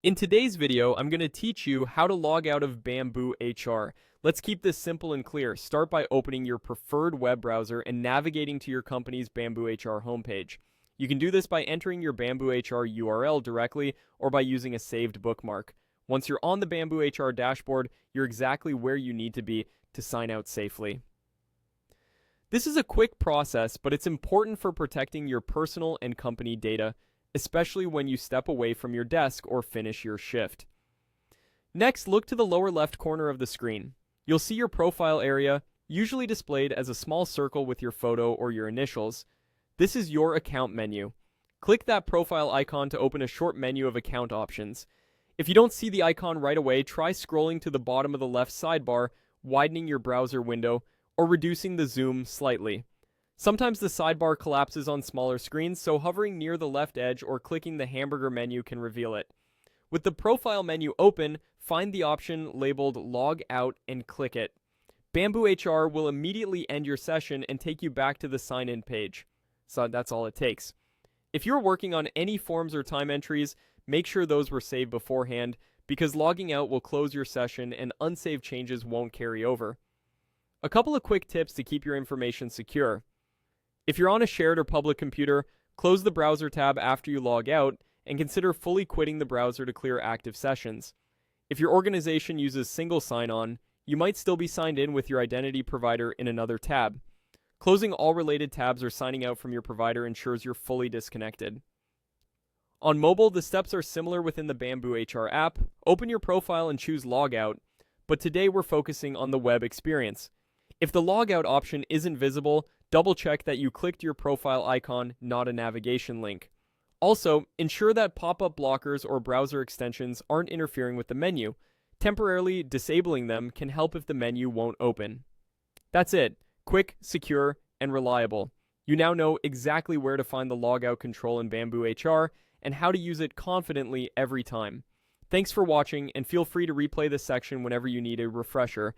In today's video, I'm going to teach you how to log out of BambooHR. Let's keep this simple and clear. Start by opening your preferred web browser and navigating to your company's BambooHR homepage. You can do this by entering your BambooHR URL directly or by using a saved bookmark. Once you're on the BambooHR dashboard, you're exactly where you need to be to sign out safely. This is a quick process, but it's important for protecting your personal and company data, especially when you step away from your desk or finish your shift. Next, look to the lower left corner of the screen. You'll see your profile area, usually displayed as a small circle with your photo or your initials. This is your account menu. Click that profile icon to open a short menu of account options. If you don't see the icon right away, try scrolling to the bottom of the left sidebar, widening your browser window, or reducing the zoom slightly. Sometimes the sidebar collapses on smaller screens, so hovering near the left edge or clicking the hamburger menu can reveal it. With the profile menu open, find the option labeled Log Out and click it. BambooHR will immediately end your session and take you back to the sign-in page. So that's all it takes. If you're working on any forms or time entries, make sure those were saved beforehand, because logging out will close your session and unsaved changes won't carry over. A couple of quick tips to keep your information secure. If you're on a shared or public computer, close the browser tab after you log out and consider fully quitting the browser to clear active sessions. If your organization uses single sign-on, you might still be signed in with your identity provider in another tab. Closing all related tabs or signing out from your provider ensures you're fully disconnected. On mobile, the steps are similar within the BambooHR app. Open your profile and choose Logout, but today we're focusing on the web experience. If the logout option isn't visible, double-check that you clicked your profile icon, not a navigation link. Also, ensure that pop-up blockers or browser extensions aren't interfering with the menu. Temporarily disabling them can help if the menu won't open. That's it. Quick, secure, and reliable. You now know exactly where to find the logout control in BambooHR and how to use it confidently every time. Thanks for watching, and feel free to replay this section whenever you need a refresher.